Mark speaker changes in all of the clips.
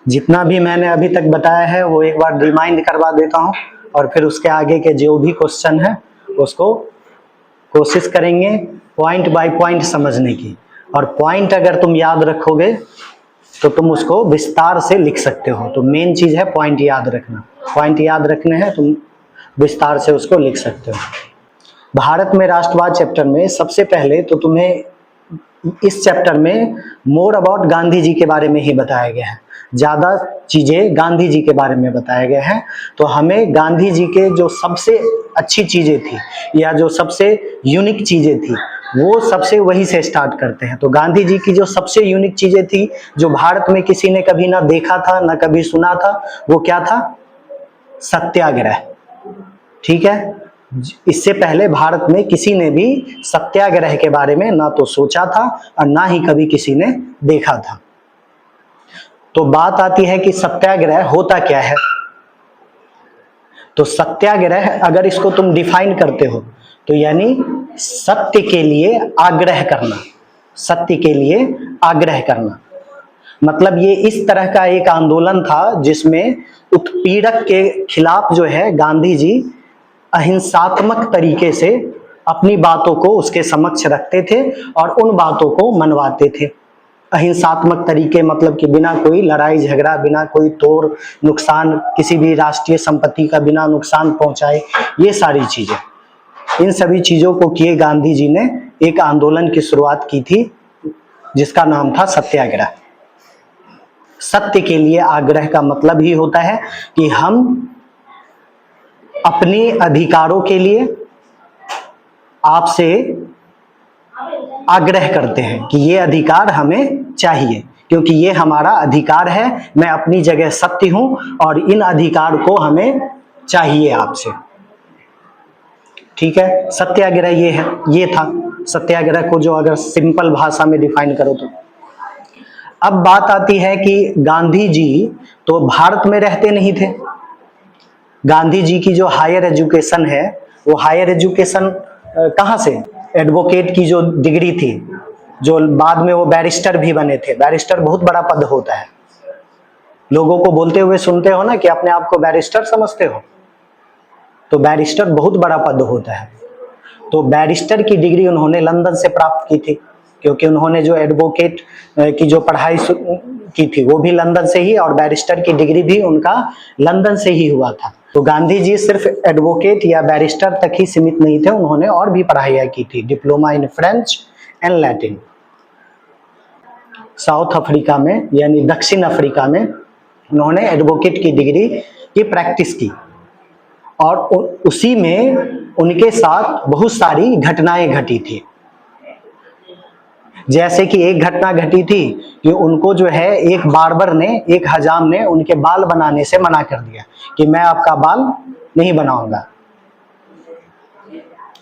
Speaker 1: जितना भी मैंने अभी तक बताया है वो एक बार रिमाइंड करवा देता हूँ, और फिर उसके आगे के जो भी क्वेश्चन है उसको कोशिश करेंगे पॉइंट बाय पॉइंट समझने की। और पॉइंट अगर तुम याद रखोगे तो तुम उसको विस्तार से लिख सकते हो। तो मेन चीज है पॉइंट याद रखना। पॉइंट याद रखने हैं, तुम विस्तार से उसको लिख सकते हो। भारत में राष्ट्रवाद चैप्टर में सबसे पहले तो तुम्हें इस चैप्टर में मोर अबाउट गांधी जी के बारे में ही बताया गया है। ज्यादा चीजें गांधी जी के बारे में बताया गया है। तो हमें गांधी जी के जो सबसे अच्छी चीजें थी या जो सबसे यूनिक चीजें थी वो सबसे वही से स्टार्ट करते हैं। तो गांधी जी की जो सबसे यूनिक चीजें थी, जो भारत में किसी ने कभी ना देखा था ना कभी सुना था, वो क्या था? सत्याग्रह। ठीक है, इससे पहले भारत में किसी ने भी सत्याग्रह के बारे में ना तो सोचा था और ना ही कभी किसी ने देखा था। तो बात आती है कि सत्याग्रह होता क्या है। तो सत्याग्रह अगर इसको तुम डिफाइन करते हो तो यानी सत्य के लिए आग्रह करना। सत्य के लिए आग्रह करना मतलब ये इस तरह का एक आंदोलन था जिसमें उत्पीड़क के खिलाफ जो है गांधी जी अहिंसात्मक तरीके से अपनी बातों को उसके समक्ष रखते थे और उन बातों को मनवाते थे। अहिंसात्मक तरीके मतलब कि बिना कोई लड़ाई झगड़ा, बिना कोई तोड़ नुकसान, किसी भी राष्ट्रीय संपत्ति का बिना नुकसान पहुंचाए, ये सारी चीजें, इन सभी चीजों को किए गांधी जी ने एक आंदोलन की शुरुआत की थी जिसका नाम था सत्याग्रह। सत्य के लिए आग्रह का मतलब ही होता है कि हम अपने अधिकारों के लिए आपसे आग्रह करते हैं कि ये अधिकार हमें चाहिए, क्योंकि ये हमारा अधिकार है। मैं अपनी जगह सत्य हूं और इन अधिकार को हमें चाहिए आपसे। ठीक है, सत्याग्रह ये है, ये था सत्याग्रह को जो अगर सिंपल भाषा में डिफाइन करो तो। अब बात आती है कि गांधी जी तो भारत में रहते नहीं थे। गांधी जी की जो हायर एजुकेशन है वो हायर एजुकेशन कहाँ से? एडवोकेट की जो डिग्री थी, जो बाद में वो बैरिस्टर भी बने थे। बैरिस्टर बहुत बड़ा पद होता है। लोगों को बोलते हुए सुनते हो ना कि अपने आप को बैरिस्टर समझते हो, तो बैरिस्टर बहुत बड़ा पद होता है। तो बैरिस्टर की डिग्री उन्होंने लंदन से प्राप्त की थी, क्योंकि उन्होंने जो एडवोकेट की जो पढ़ाई की थी वो भी लंदन से ही, और बैरिस्टर की डिग्री भी उनका लंदन से ही हुआ था। तो गांधी जी सिर्फ एडवोकेट या बैरिस्टर तक ही सीमित नहीं थे, उन्होंने और भी पढ़ाइयाँ की थी, diploma in French and Latin. South Africa में यानी दक्षिण अफ्रीका में उन्होंने एडवोकेट की डिग्री की प्रैक्टिस की, और उसी में उनके साथ बहुत सारी घटनाएं घटी थी। जैसे कि एक घटना घटी थी कि उनको जो है एक बार्बर ने, एक हजाम ने उनके बाल बनाने से मना कर दिया कि मैं आपका बाल नहीं बनाऊंगा,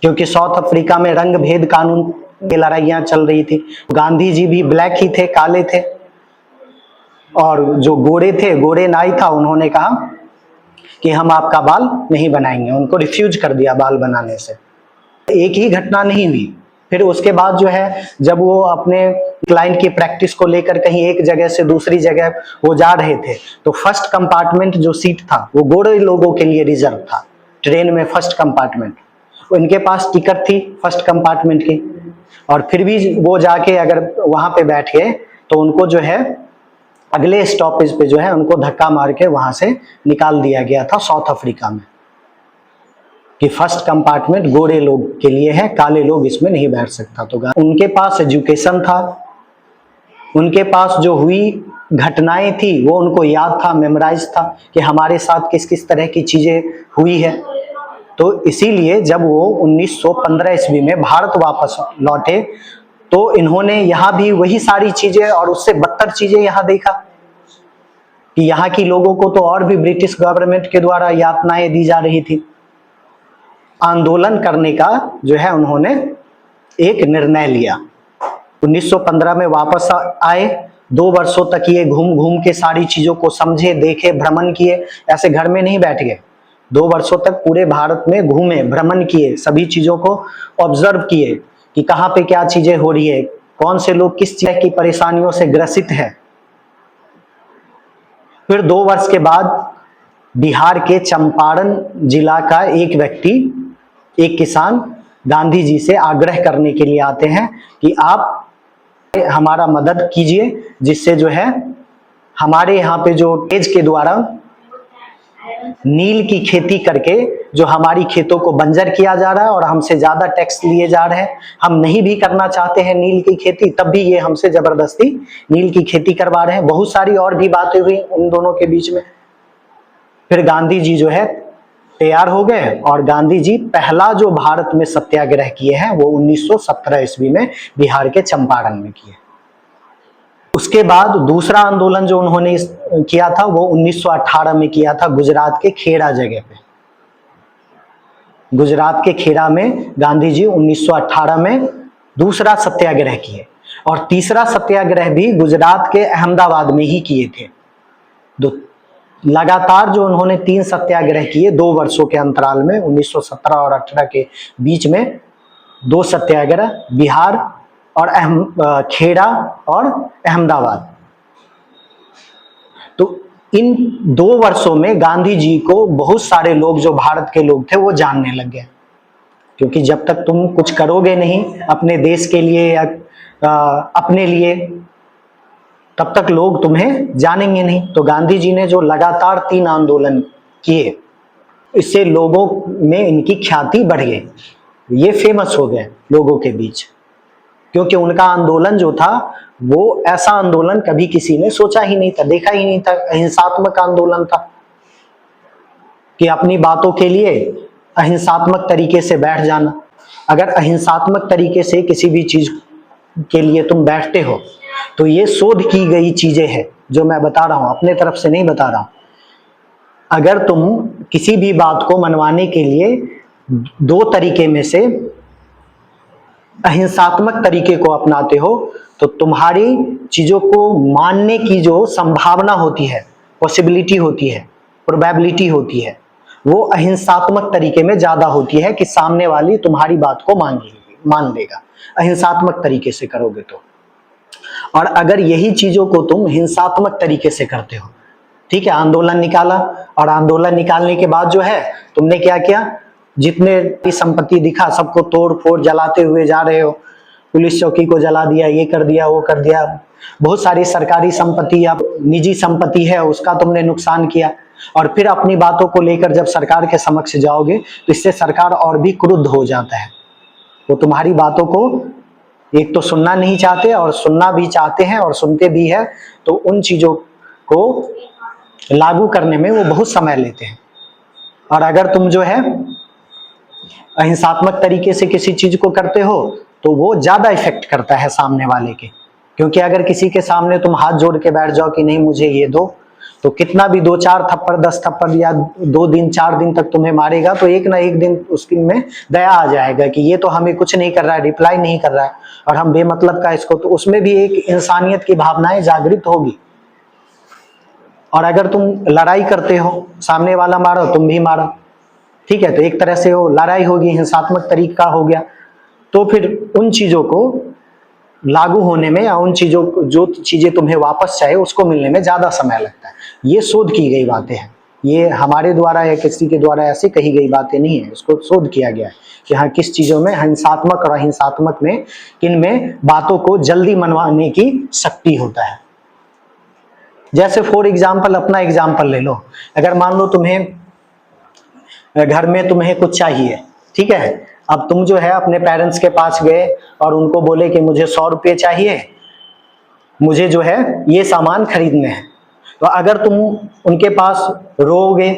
Speaker 1: क्योंकि साउथ अफ्रीका में रंग भेद कानून की लड़ाइयां चल रही थी। गांधी जी भी ब्लैक ही थे, काले थे, और जो गोरे थे, गोरे नाई था, उन्होंने कहा कि हम आपका बाल नहीं बनाएंगे, उनको रिफ्यूज कर दिया बाल बनाने से। एक ही घटना नहीं हुई, फिर उसके बाद जो है जब वो अपने क्लाइंट की प्रैक्टिस को लेकर कहीं एक जगह से दूसरी जगह वो जा रहे थे, तो फर्स्ट कंपार्टमेंट जो सीट था वो गोरे लोगों के लिए रिजर्व था। ट्रेन में फर्स्ट कंपार्टमेंट, उनके पास टिकट थी फर्स्ट कंपार्टमेंट की, और फिर भी वो जाके अगर वहां पे बैठ गए तो उनको जो है अगले स्टॉपेज पे जो है उनको धक्का मार के वहां से निकाल दिया गया था साउथ अफ्रीका में, कि फर्स्ट कंपार्टमेंट गोरे लोग के लिए है, काले लोग इसमें नहीं बैठ सकता। तो उनके पास एजुकेशन था, उनके पास जो हुई घटनाएं थी वो उनको याद था, मेमोराइज था कि हमारे साथ किस किस तरह की चीजें हुई है। तो इसीलिए जब वो 1915 ईस्वी में भारत वापस लौटे तो इन्होंने यहाँ भी वही सारी चीजें और उससे बदतर चीजें यहाँ देखा कि यहाँ की लोगों को तो और भी ब्रिटिश गवर्नमेंट के द्वारा यातनाएं दी जा रही थी। आंदोलन करने का जो है उन्होंने एक निर्णय लिया। 1915 में वापस आए, 2 वर्षों तक ये घूम घूम के सारी चीजों को समझे, देखे, भ्रमण किए, ऐसे घर में नहीं बैठ गए। 2 वर्षों तक पूरे भारत में घूमे, भ्रमण किए, सभी चीजों को ऑब्जर्व किए कि कहाँ पे क्या चीजें हो रही है, कौन से लोग किस तरह की परेशानियों से ग्रसित है। फिर 2 वर्ष के बाद बिहार के चंपारण जिला का एक व्यक्ति, एक किसान गांधी जी से आग्रह करने के लिए आते हैं कि आप हमारा मदद कीजिए, जिससे जो है हमारे यहाँ पे जो तेज के द्वारा नील की खेती करके जो हमारी खेतों को बंजर किया जा रहा है और हमसे ज्यादा टैक्स लिए जा रहे हैं, हम नहीं भी करना चाहते हैं नील की खेती, तब भी ये हमसे जबरदस्ती नील की खेती करवा रहे हैं। बहुत सारी और भी बातें हुई उन दोनों के बीच में। फिर गांधी जी जो है तैयार हो गए और गांधी जी पहला जो भारत में सत्याग्रह किए हैं वो 1917 ईस्वी में बिहार के चंपारण में किए। उसके बाद दूसरा आंदोलन जो उन्होंने किया था वो 1918 में किया था, गुजरात के खेड़ा जगह पे। गुजरात के खेड़ा में गांधी जी 1918 में दूसरा सत्याग्रह किए और तीसरा सत्याग्रह भी गुजरात के अहमदाबाद में ही किए थे। लगातार जो उन्होंने 3 सत्याग्रह किए 2 वर्षों के अंतराल में, 1917 और 18 के बीच में 2 सत्याग्रह, बिहार और खेड़ा और अहमदाबाद। तो इन 2 वर्षों में गांधी जी को बहुत सारे लोग, जो भारत के लोग थे, वो जानने लग गए, क्योंकि जब तक तुम कुछ करोगे नहीं अपने देश के लिए या अपने लिए, तब तक लोग तुम्हें जानेंगे नहीं। तो गांधी जी ने जो लगातार 3 आंदोलन किए, इससे लोगों में इनकी ख्याति बढ़ गई, ये फेमस हो गए लोगों के बीच, क्योंकि उनका आंदोलन जो था वो ऐसा आंदोलन कभी किसी ने सोचा ही नहीं था, देखा ही नहीं था। अहिंसात्मक आंदोलन था कि अपनी बातों के लिए अहिंसात्मक तरीके से बैठ जाना। अगर अहिंसात्मक तरीके से किसी भी चीज के लिए तुम बैठते हो तो ये शोध की गई चीजें हैं, जो मैं बता रहा हूं, अपने तरफ से नहीं बता रहा हूं। अगर तुम किसी भी बात को मनवाने के लिए 2 तरीके में से अहिंसात्मक तरीके को अपनाते हो तो तुम्हारी चीजों को मानने की जो संभावना होती है, पॉसिबिलिटी होती है, प्रोबेबिलिटी होती है, वो अहिंसात्मक तरीके में ज्यादा होती है कि सामने वाली तुम्हारी बात को मान लेगा, अहिंसात्मक तरीके से करोगे तो। और अगर यही चीजों को तुम हिंसात्मक तरीके से करते हो, ठीक है, आंदोलन निकाला और आंदोलन निकालने के बाद जो है तुमने क्या किया, जितने भी संपत्ति दिखा सबको तोड़ फोड़ जलाते हुए जा रहे हो, पुलिस चौकी को जला दिया, ये कर दिया, वो कर दिया, बहुत सारी सरकारी संपत्ति या निजी संपत्ति है उसका तुमने नुकसान किया। और फिर अपनी बातों को लेकर जब सरकार के समक्ष जाओगे तो इससे सरकार और भी क्रुद्ध हो जाता है। वो तुम्हारी बातों को एक तो सुनना नहीं चाहते और सुनना भी चाहते हैं और सुनते भी है, तो उन चीजों को लागू करने में वो बहुत समय लेते हैं। और अगर तुम जो है अहिंसात्मक तरीके से किसी चीज को करते हो तो वो ज्यादा इफेक्ट करता है सामने वाले के, क्योंकि अगर किसी के सामने तुम हाथ जोड़ के बैठ जाओ कि नहीं मुझे ये दो, तो कितना भी 2-4 थप्पड़ 10 थप्पड़ या 2 दिन 4 दिन तक तुम्हें मारेगा तो एक ना एक दिन उसकी में दया आ जाएगा कि ये तो हमें कुछ नहीं कर रहा है, रिप्लाई नहीं कर रहा है और हम बेमतलब का इसको, तो उसमें भी एक इंसानियत की भावनाएं जागृत होगी। और अगर तुम लड़ाई करते हो, सामने वाला मारो तुम भी मारो, ठीक है, तो एक तरह से वो लड़ाई होगी, हिंसात्मक तरीका हो गया। तो फिर उन चीजों को लागू होने में या उन चीजों जो चीजें तुम्हें वापस चाहिए उसको मिलने में ज्यादा समय लगता है। ये शोध की गई बातें हैं, ये हमारे द्वारा या किसी के द्वारा ऐसे कही गई बातें नहीं है, इसको शोध किया गया है कि हाँ किस चीजों में हिंसात्मक और अहिंसात्मक में किन में बातों को जल्दी मनवाने की शक्ति होता है। जैसे फॉर एग्जाम्पल अपना एग्जाम्पल ले लो, अगर मान लो तुम्हें घर में तुम्हें कुछ चाहिए, ठीक है, अब तुम जो है अपने पेरेंट्स के पास गए और उनको बोले कि मुझे 100 रुपये चाहिए, मुझे जो है ये सामान खरीदने हैं, तो अगर तुम उनके पास रोओगे,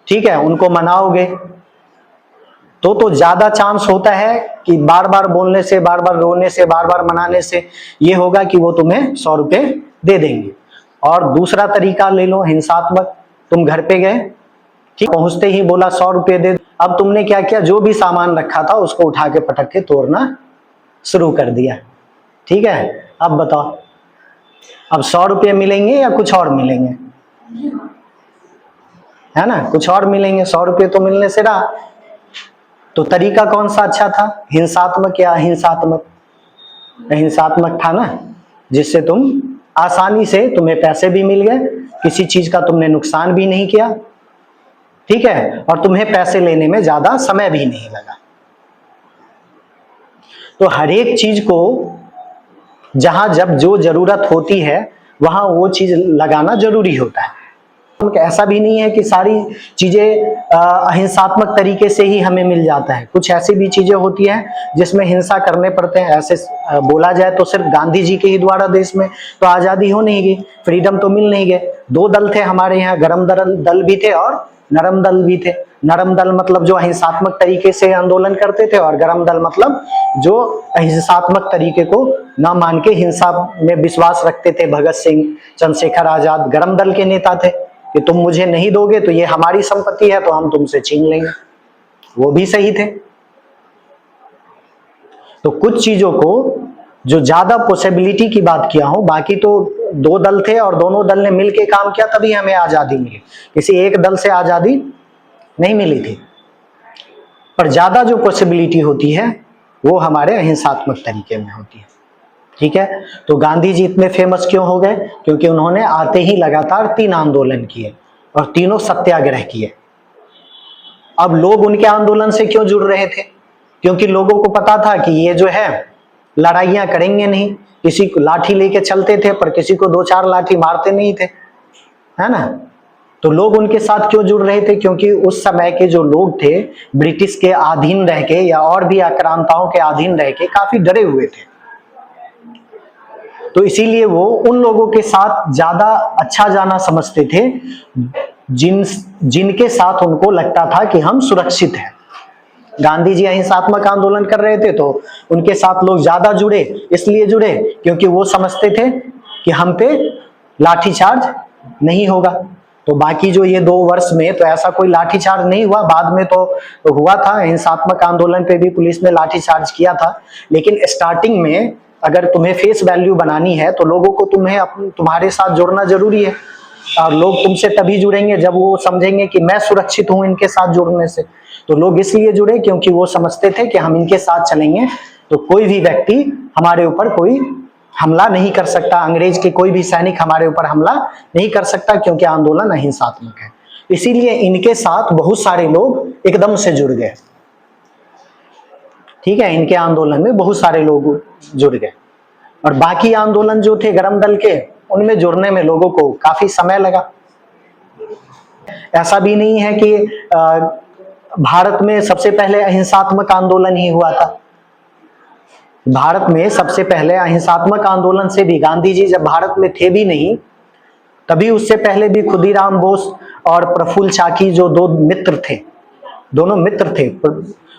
Speaker 1: ठीक है, उनको मनाओगे, तो ज्यादा चांस होता है कि बार बार बोलने से, बार बार रोने से, बार बार मनाने से ये होगा कि वो तुम्हें 100 रुपये दे देंगे। और दूसरा तरीका ले लो हिंसात्मक, तुम घर पे गए, ठीक, पहुंचते ही बोला 100 रुपये दे, अब तुमने क्या किया, जो भी सामान रखा था उसको उठा के पटक के तोड़ना शुरू कर दिया, ठीक है। अब बताओ, अब 100 रुपये मिलेंगे या कुछ और मिलेंगे, है ना, कुछ और मिलेंगे, 100 रुपये तो मिलने से रहा। तो तरीका कौन सा अच्छा था, हिंसात्मक या अहिंसात्मक? अहिंसात्मक था ना, जिससे तुम आसानी से, तुम्हें पैसे भी मिल गए, किसी चीज का तुमने नुकसान भी नहीं किया, ठीक है, और तुम्हें पैसे लेने में ज्यादा समय भी नहीं लगा। तो हर एक चीज को जहां जब जो जरूरत होती है वहां वो चीज लगाना जरूरी होता है। ऐसा भी नहीं है कि सारी चीजें अहिंसात्मक तरीके से ही हमें मिल जाता है, कुछ ऐसी भी चीजें होती हैं जिसमें हिंसा करने पड़ते हैं। ऐसे बोला जाए तो सिर्फ गांधी जी के ही द्वारा देश में तो आजादी हो नहीं गई, फ्रीडम तो मिल नहीं गए। दो दल थे हमारे यहाँ, गरम दल भी थे और नरम दल भी थे। नरम दल मतलब जो अहिंसात्मक तरीके से आंदोलन करते थे, और गरम दल मतलब जो अहिंसात्मक तरीके को न मान के हिंसा में विश्वास रखते थे। भगत सिंह, चंद्रशेखर आजाद गरम दल के नेता थे कि तुम मुझे नहीं दोगे तो ये हमारी संपत्ति है तो हम तुमसे छीन लेंगे, वो भी सही थे। तो कुछ चीजों को जो ज्यादा पॉसिबिलिटी की बात किया हूं, बाकी तो दो दल थे और दोनों दल ने मिलकर काम किया तभी हमें आजादी मिली, किसी एक दल से आजादी नहीं मिली थी। पर ज्यादा जो पॉसिबिलिटी होती है वो हमारे अहिंसात्मक तरीके में होती है, ठीक है। तो गांधी जी इतने फेमस क्यों हो गए? क्योंकि उन्होंने आते ही लगातार 3 आंदोलन किए और तीनों सत्याग्रह किए। अब लोग उनके आंदोलन से क्यों जुड़ रहे थे? क्योंकि लोगों को पता था कि ये जो है लड़ाइयां करेंगे नहीं, किसी को लाठी लेके चलते थे पर किसी को 2-4 लाठी मारते नहीं थे, है ना। तो लोग उनके साथ क्यों जुड़ रहे थे? क्योंकि उस समय के जो लोग थे ब्रिटिश के अधीन रह के या और भी आक्रांताओं के अधीन रह के काफी डरे हुए थे। तो इसीलिए वो उन लोगों के साथ ज्यादा अच्छा जाना समझते थे जिनके साथ उनको लगता था कि हम सुरक्षित हैं। गांधी जी अहिंसात्मक आंदोलन कर रहे थे तो उनके साथ लोग ज्यादा जुड़े, इसलिए जुड़े क्योंकि वो समझते थे कि हम पे लाठीचार्ज नहीं होगा। तो बाकी जो ये 2 वर्ष में तो ऐसा कोई लाठीचार्ज नहीं हुआ, बाद में तो हुआ था, अहिंसात्मक आंदोलन पे भी पुलिस ने लाठीचार्ज किया था। लेकिन स्टार्टिंग में अगर तुम्हें फेस वैल्यू बनानी है तो लोगों को तुम्हारे साथ जुड़ना जरूरी है, और लोग तुमसे तभी जुड़ेंगे जब वो समझेंगे कि मैं सुरक्षित हूं इनके साथ जुड़ने से। तो लोग इसलिए जुड़े क्योंकि वो समझते थे कि हम इनके साथ चलेंगे तो कोई भी व्यक्ति हमारे ऊपर कोई हमला नहीं कर सकता, अंग्रेज के कोई भी सैनिक हमारे ऊपर हमला नहीं कर सकता, क्योंकि आंदोलन अहिंसात्मक है। इसीलिए इनके साथ बहुत सारे लोग एकदम से जुड़ गए, ठीक है। इनके आंदोलन में बहुत सारे लोग जुड़ गए, और बाकी आंदोलन जो थे गरम दल के, उनमें जुड़ने में लोगों को काफी समय लगा। ऐसा भी नहीं है कि भारत में सबसे पहले अहिंसात्मक आंदोलन ही हुआ था। भारत में सबसे पहले अहिंसात्मक आंदोलन से भी गांधी जी जब भारत में थे भी नहीं, तभी उससे पहले भी खुदीराम बोस और प्रफुल्ल चाकी जो दोनों मित्र थे,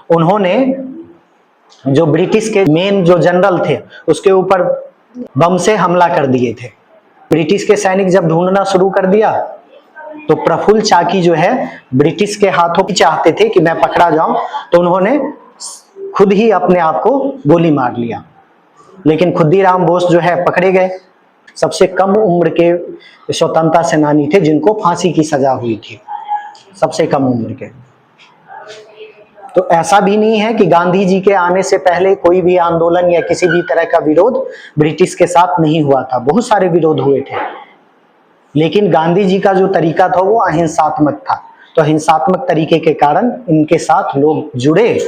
Speaker 1: उन्होंने जो ब्रिटिश के मेन जो जनरल थे उसके ऊपर बम से हमला कर दिए थे। ब्रिटिश के सैनिक जब ढूंढना शुरू कर दिया तो प्रफुल्ल चाकी जो है ब्रिटिश के हाथों की चाहते थे कि मैं पकड़ा जाऊं, तो उन्होंने खुद ही अपने आप को गोली मार लिया। लेकिन खुदीराम बोस जो है पकड़े गए, सबसे कम उम्र के स्वतंत्रता सेनानी थे जिनको फांसी की सजा हुई थी, सबसे कम उम्र के। तो ऐसा भी नहीं है कि गांधी जी के आने से पहले कोई भी आंदोलन या किसी भी तरह का विरोध ब्रिटिश के साथ नहीं हुआ था, बहुत सारे विरोध हुए थे। लेकिन गांधी जी का जो तरीका था वो अहिंसात्मक था, तो अहिंसात्मक तरीके के कारण इनके साथ लोग जुड़े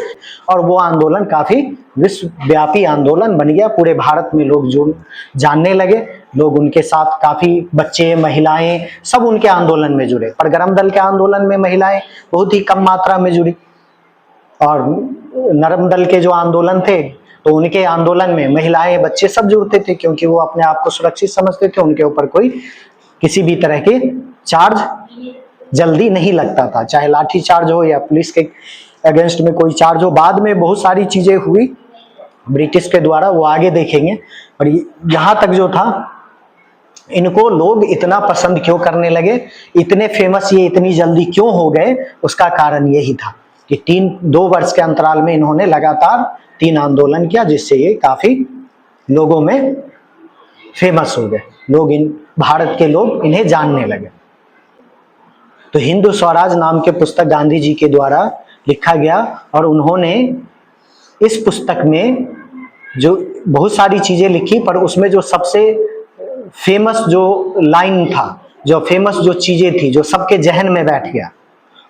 Speaker 1: और वो आंदोलन काफी विश्वव्यापी आंदोलन बन गया। पूरे भारत में लोग जानने लगे, लोग उनके साथ, काफी बच्चे, महिलाएं सब उनके आंदोलन में जुड़े। पर गरम दल के आंदोलन में महिलाएं बहुत ही कम मात्रा में जुड़ी, और नरम दल के जो आंदोलन थे तो उनके आंदोलन में महिलाएं, बच्चे सब जुड़ते थे, क्योंकि वो अपने आप को सुरक्षित समझते थे, उनके ऊपर कोई किसी भी तरह के चार्ज जल्दी नहीं लगता था, चाहे लाठी चार्ज हो या पुलिस के अगेंस्ट में कोई चार्ज हो। बाद में बहुत सारी चीजें हुई ब्रिटिश के द्वारा, वो आगे देखेंगे। और यहाँ तक जो था, इनको लोग इतना पसंद क्यों करने लगे, इतने फेमस ये इतनी जल्दी क्यों हो गए, उसका कारण यही था कि 2 वर्ष के अंतराल में इन्होंने लगातार 3 आंदोलन किया, जिससे ये काफी लोगों में फेमस हो गए, लोग भारत के लोग इन्हें जानने लगे। तो हिंदू स्वराज नाम के पुस्तक गांधी जी के द्वारा लिखा गया, और उन्होंने इस पुस्तक में जो बहुत सारी चीजें लिखी, पर उसमें जो सबसे फेमस जो लाइन था जो फेमस जो चीजें थी, जो सबके जहन में बैठ गया,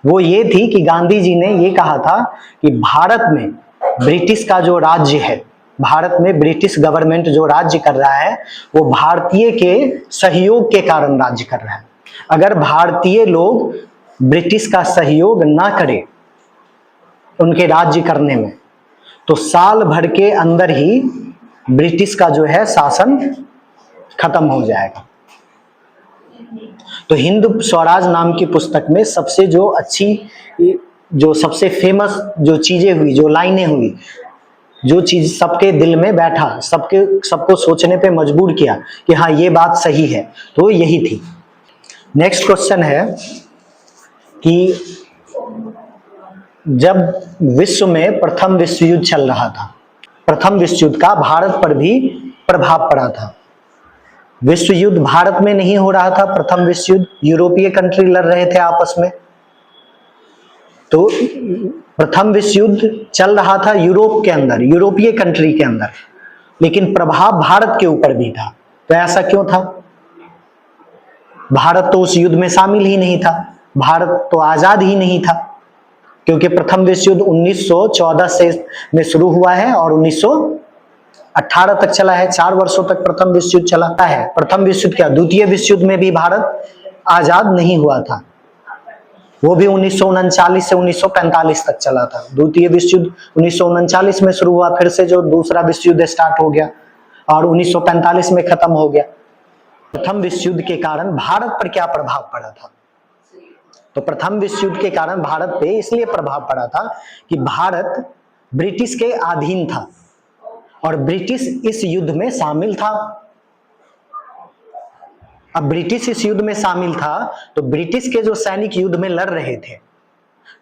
Speaker 1: वो ये थी कि गांधी जी ने ये कहा था कि भारत में ब्रिटिश का जो राज्य है, भारत में ब्रिटिश गवर्नमेंट जो राज्य कर रहा है, वो भारतीय के सहयोग के कारण राज्य कर रहा है। अगर भारतीय लोग ब्रिटिश का सहयोग ना करें उनके राज्य करने में, तो साल भर के अंदर ही ब्रिटिश का जो है शासन खत्म हो जाएगा। तो हिंद स्वराज नाम की पुस्तक में सबसे जो अच्छी, जो सबसे फेमस जो चीजें हुई, जो लाइनें हुई, जो चीज सबके दिल में बैठा, सबको सोचने पे मजबूर किया कि हाँ ये बात सही है, तो यही थी। नेक्स्ट क्वेश्चन है कि जब विश्व में प्रथम विश्व युद्ध चल रहा था, प्रथम विश्व युद्ध का भारत पर भी प्रभाव पड़ा था। विश्व युद्ध भारत में नहीं हो रहा था, प्रथम विश्व युद्ध यूरोपीय कंट्री लड़ रहे थे आपस में। तो प्रथम विश्व युद्ध चल रहा था यूरोप के अंदर, यूरोपीय कंट्री के अंदर, लेकिन प्रभाव भारत के ऊपर भी था। तो ऐसा क्यों था? भारत तो उस युद्ध में शामिल ही नहीं था, भारत तो आजाद ही नहीं था, क्योंकि प्रथम विश्व युद्ध 1914 से में शुरू हुआ है और 1918 तक चला है। 4 वर्षों तक प्रथम विश्व युद्ध चला है। प्रथम विश्व युद्ध क्या, द्वितीय विश्व युद्ध में भी भारत आजाद नहीं हुआ था, वो भी 1939 से 1945 तक चला था। द्वितीय विश्व युद्ध 1939 में शुरू हुआ, फिर से जो दूसरा विश्व युद्ध स्टार्ट हो गया और 1945 में खत्म हो गया। प्रथम विश्व युद्ध के कारण भारत पर क्या प्रभाव पड़ा था? तो प्रथम विश्व युद्ध के कारण भारत पे इसलिए प्रभाव पड़ा था कि भारत ब्रिटिश के अधीन था और ब्रिटिश इस युद्ध में शामिल था। अब ब्रिटिश इस युद्ध में शामिल था, तो ब्रिटिश के जो सैनिक युद्ध में लड़ रहे थे,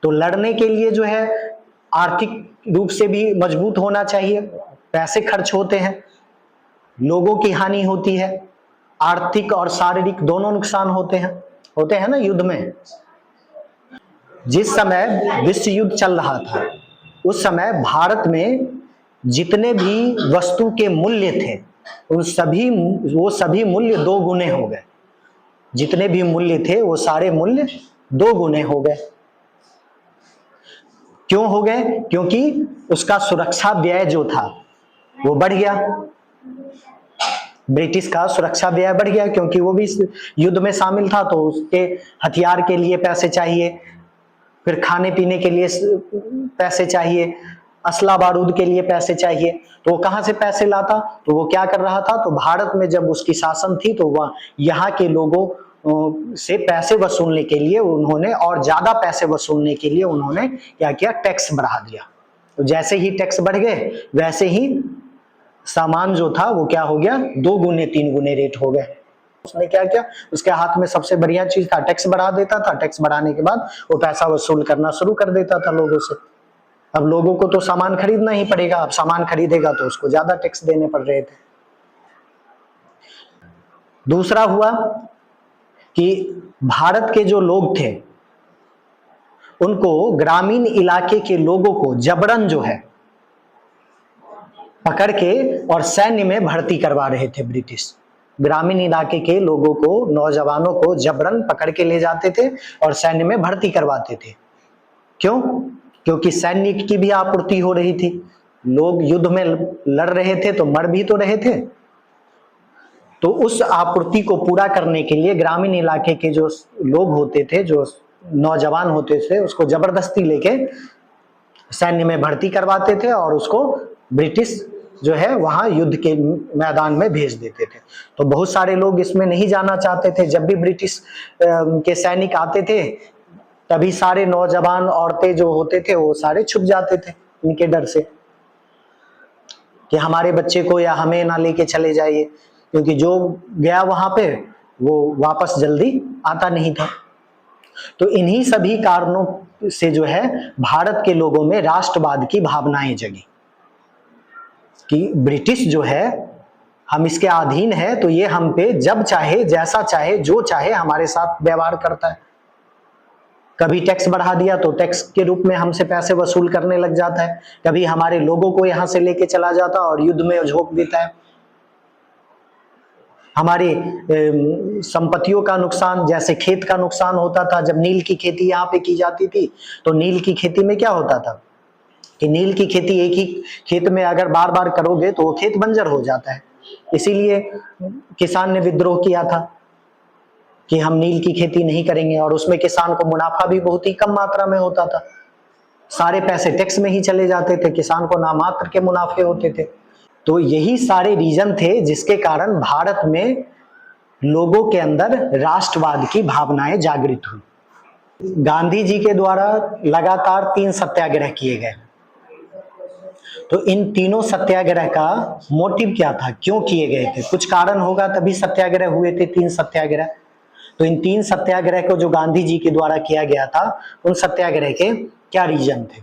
Speaker 1: तो लड़ने के लिए जो है आर्थिक रूप से भी मजबूत होना चाहिए, पैसे खर्च होते हैं, लोगों की हानि होती है, आर्थिक और शारीरिक दोनों नुकसान होते हैं ना युद्ध में। जिस समय विश्व युद्ध चल रहा था उस समय भारत में जितने भी वस्तु के मूल्य थे वो सभी मूल्य 2 गुने हो गए। जितने भी मूल्य थे वो सारे मूल्य 2 गुने हो गए। क्यों हो गए? क्योंकि उसका सुरक्षा व्यय जो था वो बढ़ गया, ब्रिटिश का सुरक्षा व्यय बढ़ गया, क्योंकि वो भी युद्ध में शामिल था, तो उसके हथियार के लिए पैसे चाहिए, फिर खाने पीने के लिए पैसे चाहिए, असला बारूद के लिए पैसे चाहिए। तो वो कहां से पैसे लाता? तो वो क्या कर रहा था, तो भारत में जब उसकी शासन थी तो वह यहाँ के लोगों से पैसे वसूलने के लिए उन्होंने, और ज्यादा पैसे वसूलने के लिए उन्होंने क्या किया, टैक्स बढ़ा दिया। तो जैसे ही टैक्स बढ़ गए वैसे ही सामान जो था वो क्या हो गया, 2 गुने 3 गुने रेट हो गए। उसने क्या किया, उसके हाथ में सबसे बढ़िया चीज था, टैक्स बढ़ा देता था, टैक्स बढ़ाने के बाद वो पैसा वसूल करना शुरू कर देता था लोगों से। अब लोगों को तो सामान खरीदना ही पड़ेगा, अब सामान खरीदेगा तो उसको ज्यादा टैक्स देने पड़ रहे थे। दूसरा हुआ कि भारत के जो लोग थे उनको, ग्रामीण इलाके के लोगों को जबरन जो है पकड़ के और सैन्य में भर्ती करवा रहे थे ब्रिटिश। ग्रामीण इलाके के लोगों को, नौजवानों को जबरन पकड़ के ले जाते थे और सैन्य में भर्ती करवाते थे। क्यों? क्योंकि सैन्य की भी आपूर्ति हो रही थी, लोग युद्ध में लड़ रहे थे तो मर भी तो रहे थे। तो उस आपूर्ति को पूरा करने के लिए ग्रामीण इलाके के जो लोग होते थे, जो नौजवान होते थे, उसको जबरदस्ती लेके सैन्य में भर्ती करवाते थे और उसको ब्रिटिश जो है वहां युद्ध के मैदान में भेज देते थे। तो बहुत सारे लोग इसमें नहीं जाना चाहते थे। जब भी ब्रिटिश के सैनिक आते थे तभी सारे नौजवान, औरतें जो होते थे वो सारे छुप जाते थे इनके डर से कि हमारे बच्चे को या हमें ना लेके चले जाइए, क्योंकि जो गया वहां पे वो वापस जल्दी आता नहीं था। तो इन्हीं सभी कारणों से जो है भारत के लोगों में राष्ट्रवाद की भावनाएं जगी कि ब्रिटिश जो है, हम इसके अधीन है, तो ये हम पे जब चाहे, जैसा चाहे, जो चाहे हमारे साथ व्यवहार करता है। कभी टैक्स बढ़ा दिया तो टैक्स के रूप में हमसे पैसे वसूल करने लग जाता है, कभी हमारे लोगों को यहां से लेके चला जाता और युद्ध में झोंक देता है, हमारे संपत्तियों का नुकसान, जैसे खेत का नुकसान होता था। जब नील की खेती यहाँ पे की जाती थी तो नील की खेती में क्या होता था कि नील की खेती एक ही खेत में अगर बार बार करोगे तो वो खेत बंजर हो जाता है। इसीलिए किसान ने विद्रोह किया था कि हम नील की खेती नहीं करेंगे, और उसमें किसान को मुनाफा भी बहुत ही कम मात्रा में होता था। सारे पैसे टैक्स में ही चले जाते थे, किसान को नामात्र के मुनाफे होते थे। तो यही सारे रीजन थे जिसके कारण भारत में लोगों के अंदर राष्ट्रवाद की भावनाएं जागृत हुई। गांधी जी के द्वारा लगातार 3 सत्याग्रह किए गए। तो इन तीनों सत्याग्रह का मोटिव क्या था, क्यों किए गए थे? कुछ कारण होगा तभी सत्याग्रह हुए थे, 3 सत्याग्रह। तो इन 3 सत्याग्रह को जो गांधी जी के द्वारा किया गया था, उन सत्याग्रह के क्या रीजन थे?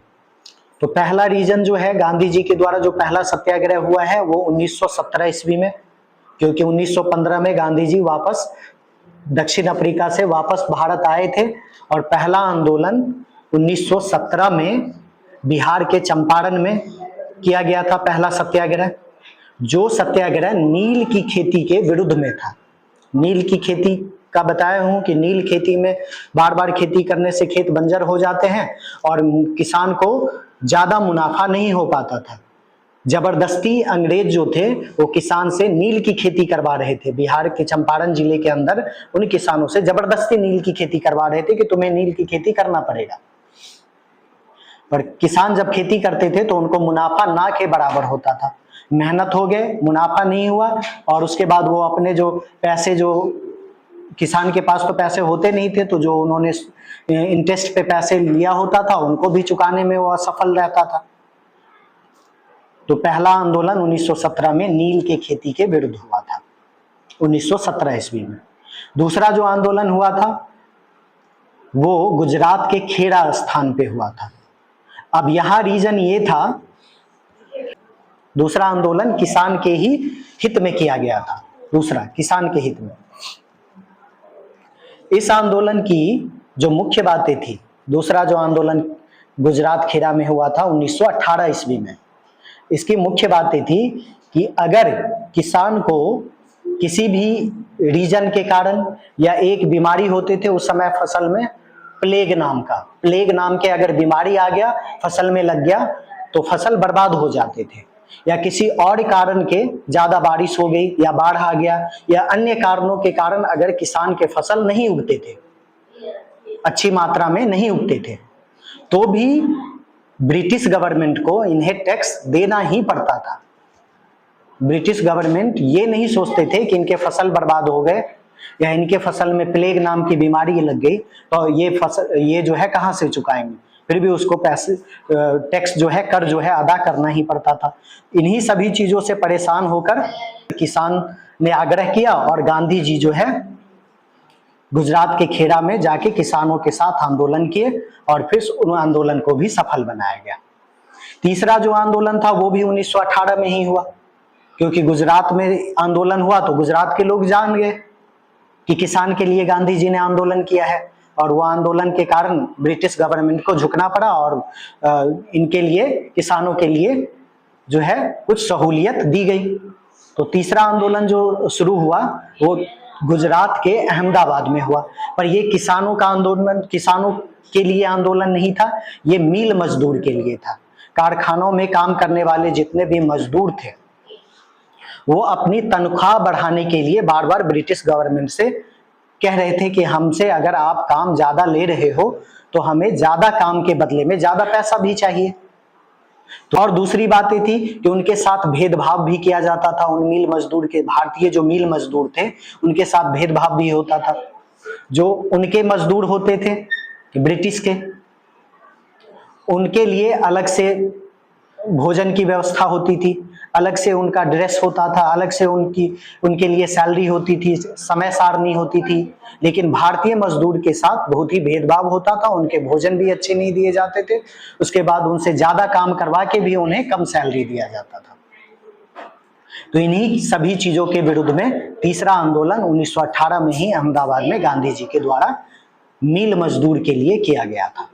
Speaker 1: तो पहला रीजन जो है, गांधी जी के द्वारा जो पहला सत्याग्रह हुआ है वो 1917 ईस्वी में, क्योंकि 1915 में गांधी जी वापस दक्षिण अफ्रीका से वापस भारत आए थे, और पहला आंदोलन 1917 में बिहार के चंपारण में किया गया था, पहला सत्याग्रह। जो सत्याग्रह नील की खेती के विरुद्ध में था। नील की खेती का बताया हूं कि नील खेती में बार बार खेती करने से खेत बंजर हो जाते हैं और किसान को ज्यादा मुनाफा नहीं हो पाता था। जबरदस्ती अंग्रेज जो थे वो किसान से नील की खेती करवा रहे थे। बिहार के चंपारण जिले के अंदर उन किसानों से जबरदस्ती नील की खेती करवा रहे थे कि तुम्हें नील की खेती करना पड़ेगा। पर किसान जब खेती करते थे तो उनको मुनाफा ना के बराबर होता था। मेहनत हो गए, मुनाफा नहीं हुआ, और उसके बाद वो अपने जो पैसे, जो किसान के पास तो पैसे होते नहीं थे, तो जो उन्होंने इंटरेस्ट पे पैसे लिया होता था उनको भी चुकाने में वो असफल रहता था। तो पहला आंदोलन 1917 में नील के खेती के विरुद्ध हुआ था, 1917 ईस्वी में। दूसरा जो आंदोलन हुआ था वो गुजरात के खेड़ा स्थान पे हुआ था। अब यहां रीजन ये था, दूसरा आंदोलन किसान के ही हित में किया गया था। दूसरा किसान के हित में। इस आंदोलन की जो मुख्य बातें थी, दूसरा जो आंदोलन गुजरात खेड़ा में हुआ था 1918 ईस्वी में, इसकी मुख्य बातें थी कि अगर किसान को किसी भी रीजन के कारण या एक बीमारी होते थे उस समय फसल में, प्लेग नाम के अगर बीमारी आ गया, फसल में लग गया, तो फसल बर्बाद हो जाते थे। या किसी और कारण के, ज्यादा बारिश हो गई या बाढ़ आ गया या अन्य कारणों के कारण अगर किसान के फसल नहीं उगते थे, अच्छी मात्रा में नहीं उगते थे, तो भी ब्रिटिश गवर्नमेंट को इन्हें टैक्स देना ही पड़ता था। ब्रिटिश गवर्नमेंट ये नहीं सोचते थे कि इनके फसल बर्बाद हो गए या इनके फसल में प्लेग नाम की बीमारी लग गई तो ये जो है कहां से चुकाएंगे, फिर भी उसको पैसे, टैक्स जो है, कर जो है अदा करना ही पड़ता था। इन्हीं सभी चीजों से परेशान होकर किसान ने आग्रह किया और गांधी जी जो है गुजरात के खेड़ा में जाके किसानों के साथ आंदोलन किए और फिर उन आंदोलन को भी सफल बनाया गया। तीसरा जो आंदोलन था वो भी 1918 में ही हुआ, क्योंकि गुजरात में आंदोलन हुआ तो गुजरात के लोग जान गए कि किसान के लिए गांधी जी ने आंदोलन किया है, और वो आंदोलन के कारण ब्रिटिश गवर्नमेंट को झुकना पड़ा और इनके लिए, किसानों के लिए जो है कुछ सहूलियत दी गई। तो तीसरा आंदोलन जो शुरू हुआ वो गुजरात के अहमदाबाद में हुआ। पर ये किसानों का आंदोलन, किसानों के लिए आंदोलन नहीं था, ये मील मजदूर के लिए था। कारखानों में काम करने वाले जितने भी मजदूर थे वो अपनी तनख्वाह बढ़ाने के लिए बार बार ब्रिटिश गवर्नमेंट से कह रहे थे कि हमसे अगर आप काम ज्यादा ले रहे हो तो हमें ज्यादा काम के बदले में ज्यादा पैसा भी चाहिए। तो और दूसरी बातें थी कि उनके साथ भेदभाव भी किया जाता था। उन मील मजदूर के, भारतीय जो मील मजदूर थे उनके साथ भेदभाव भी होता था। जो उनके मजदूर होते थे ब्रिटिश के, उनके लिए अलग से भोजन की व्यवस्था होती थी, अलग से उनका ड्रेस होता था, अलग से उनके लिए सैलरी होती थी, समय सारणी होती थी। लेकिन भारतीय मजदूर के साथ बहुत ही भेदभाव होता था, उनके भोजन भी अच्छे नहीं दिए जाते थे, उसके बाद उनसे ज्यादा काम करवा के भी उन्हें कम सैलरी दिया जाता था। तो इन्हीं सभी चीजों के विरुद्ध में तीसरा आंदोलन 1918 में ही अहमदाबाद में गांधी जी के द्वारा मील मजदूर के लिए किया गया था।